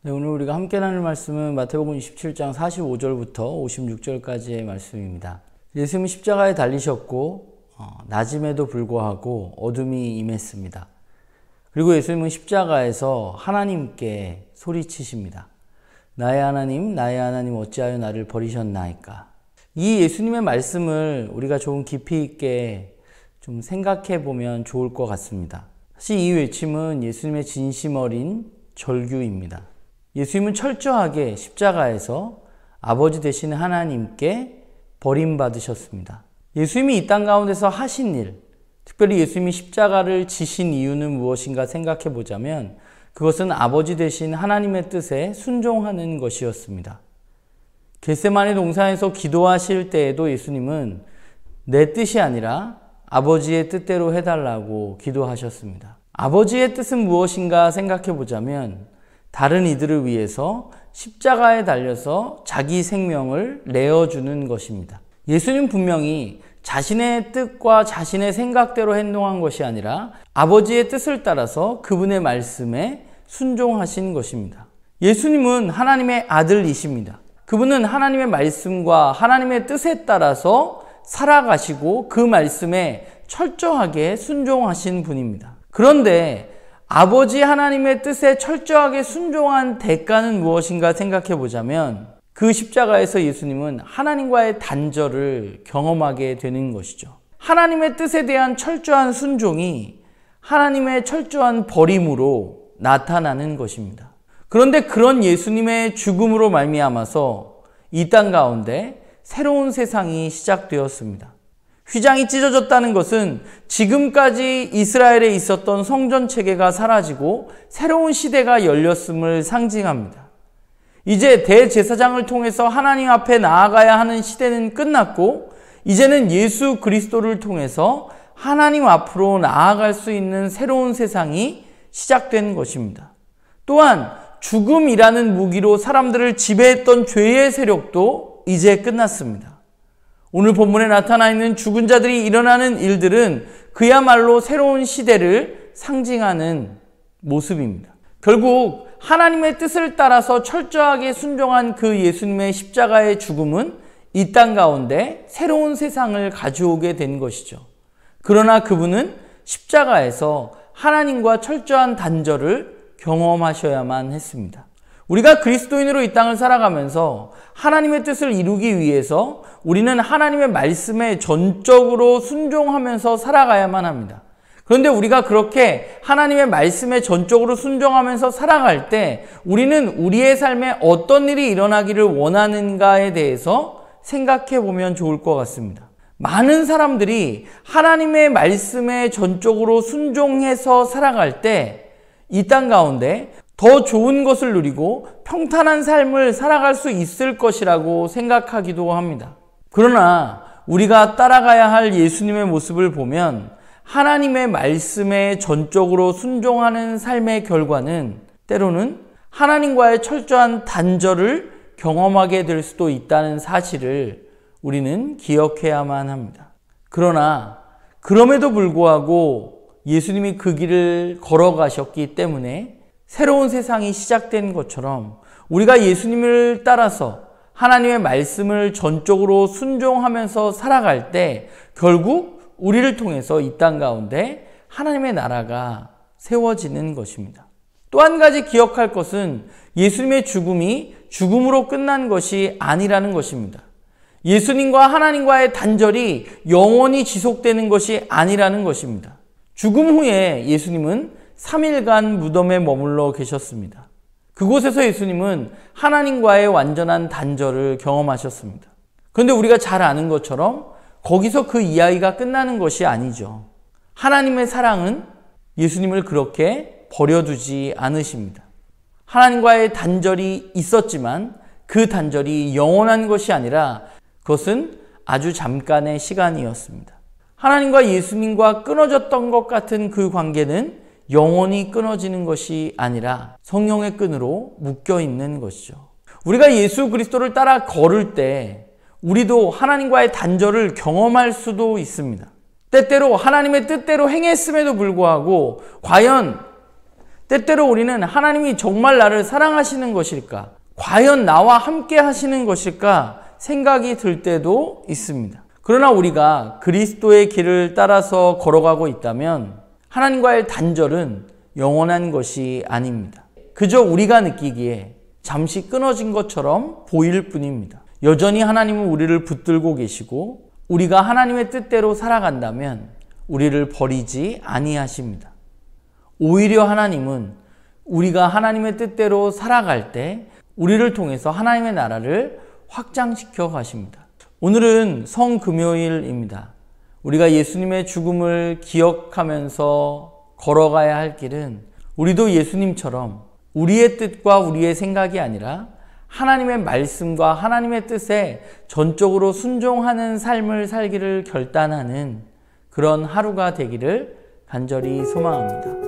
네, 오늘 우리가 함께 나눌 말씀은 마태복음 27장 45절부터 56절까지의 말씀입니다. 예수님은 십자가에 달리셨고 낮임에도 불구하고 어둠이 임했습니다. 그리고 예수님은 십자가에서 하나님께 소리치십니다. 나의 하나님 어찌하여 나를 버리셨나이까. 이 예수님의 말씀을 우리가 조금 깊이 있게 좀 생각해 보면 좋을 것 같습니다. 사실 이 외침은 예수님의 진심 어린 절규입니다. 예수님은 철저하게 십자가에서 아버지 되신 하나님께 버림받으셨습니다. 예수님이 이 땅 가운데서 하신 일, 특별히 예수님이 십자가를 지신 이유는 무엇인가 생각해 보자면 그것은 아버지 되신 하나님의 뜻에 순종하는 것이었습니다. 겟세마네 동산에서 기도하실 때에도 예수님은 내 뜻이 아니라 아버지의 뜻대로 해달라고 기도하셨습니다. 아버지의 뜻은 무엇인가 생각해 보자면 다른 이들을 위해서 십자가에 달려서 자기 생명을 내어주는 것입니다. 예수님 분명히 자신의 뜻과 자신의 생각대로 행동한 것이 아니라 아버지의 뜻을 따라서 그분의 말씀에 순종하신 것입니다. 예수님은 하나님의 아들이십니다. 그분은 하나님의 말씀과 하나님의 뜻에 따라서 살아가시고 그 말씀에 철저하게 순종하신 분입니다. 그런데 아버지 하나님의 뜻에 철저하게 순종한 대가는 무엇인가 생각해 보자면 그 십자가에서 예수님은 하나님과의 단절을 경험하게 되는 것이죠. 하나님의 뜻에 대한 철저한 순종이 하나님의 철저한 버림으로 나타나는 것입니다. 그런데 그런 예수님의 죽음으로 말미암아서 이 땅 가운데 새로운 세상이 시작되었습니다. 휘장이 찢어졌다는 것은 지금까지 이스라엘에 있었던 성전 체계가 사라지고 새로운 시대가 열렸음을 상징합니다. 이제 대제사장을 통해서 하나님 앞에 나아가야 하는 시대는 끝났고 이제는 예수 그리스도를 통해서 하나님 앞으로 나아갈 수 있는 새로운 세상이 시작된 것입니다. 또한 죽음이라는 무기로 사람들을 지배했던 죄의 세력도 이제 끝났습니다. 오늘 본문에 나타나 있는 죽은 자들이 일어나는 일들은 그야말로 새로운 시대를 상징하는 모습입니다. 결국 하나님의 뜻을 따라서 철저하게 순종한 그 예수님의 십자가의 죽음은 이 땅 가운데 새로운 세상을 가져오게 된 것이죠. 그러나 그분은 십자가에서 하나님과 철저한 단절을 경험하셔야만 했습니다. 우리가 그리스도인으로 이 땅을 살아가면서 하나님의 뜻을 이루기 위해서 우리는 하나님의 말씀에 전적으로 순종하면서 살아가야만 합니다. 그런데 우리가 그렇게 하나님의 말씀에 전적으로 순종하면서 살아갈 때 우리는 우리의 삶에 어떤 일이 일어나기를 원하는가에 대해서 생각해 보면 좋을 것 같습니다. 많은 사람들이 하나님의 말씀에 전적으로 순종해서 살아갈 때 이 땅 가운데 더 좋은 것을 누리고 평탄한 삶을 살아갈 수 있을 것이라고 생각하기도 합니다. 그러나 우리가 따라가야 할 예수님의 모습을 보면 하나님의 말씀에 전적으로 순종하는 삶의 결과는 때로는 하나님과의 철저한 단절을 경험하게 될 수도 있다는 사실을 우리는 기억해야만 합니다. 그러나 그럼에도 불구하고 예수님이 그 길을 걸어가셨기 때문에 새로운 세상이 시작된 것처럼 우리가 예수님을 따라서 하나님의 말씀을 전적으로 순종하면서 살아갈 때 결국 우리를 통해서 이 땅 가운데 하나님의 나라가 세워지는 것입니다. 또 한 가지 기억할 것은 예수님의 죽음이 죽음으로 끝난 것이 아니라는 것입니다. 예수님과 하나님과의 단절이 영원히 지속되는 것이 아니라는 것입니다. 죽음 후에 예수님은 3일간 무덤에 머물러 계셨습니다. 그곳에서 예수님은 하나님과의 완전한 단절을 경험하셨습니다. 그런데 우리가 잘 아는 것처럼 거기서 그 이야기가 끝나는 것이 아니죠. 하나님의 사랑은 예수님을 그렇게 버려두지 않으십니다. 하나님과의 단절이 있었지만 그 단절이 영원한 것이 아니라 그것은 아주 잠깐의 시간이었습니다. 하나님과 예수님과 끊어졌던 것 같은 그 관계는 영원히 끊어지는 것이 아니라 성령의 끈으로 묶여 있는 것이죠. 우리가 예수 그리스도를 따라 걸을 때 우리도 하나님과의 단절을 경험할 수도 있습니다. 때때로 하나님의 뜻대로 행했음에도 불구하고 과연 때때로 우리는 하나님이 정말 나를 사랑하시는 것일까? 과연 나와 함께 하시는 것일까? 생각이 들 때도 있습니다. 그러나 우리가 그리스도의 길을 따라서 걸어가고 있다면 하나님과의 단절은 영원한 것이 아닙니다. 그저 우리가 느끼기에 잠시 끊어진 것처럼 보일 뿐입니다. 여전히 하나님은 우리를 붙들고 계시고 우리가 하나님의 뜻대로 살아간다면 우리를 버리지 아니하십니다. 오히려 하나님은 우리가 하나님의 뜻대로 살아갈 때 우리를 통해서 하나님의 나라를 확장시켜 가십니다. 오늘은 성금요일입니다. 우리가 예수님의 죽음을 기억하면서 걸어가야 할 길은 우리도 예수님처럼 우리의 뜻과 우리의 생각이 아니라 하나님의 말씀과 하나님의 뜻에 전적으로 순종하는 삶을 살기를 결단하는 그런 하루가 되기를 간절히 소망합니다.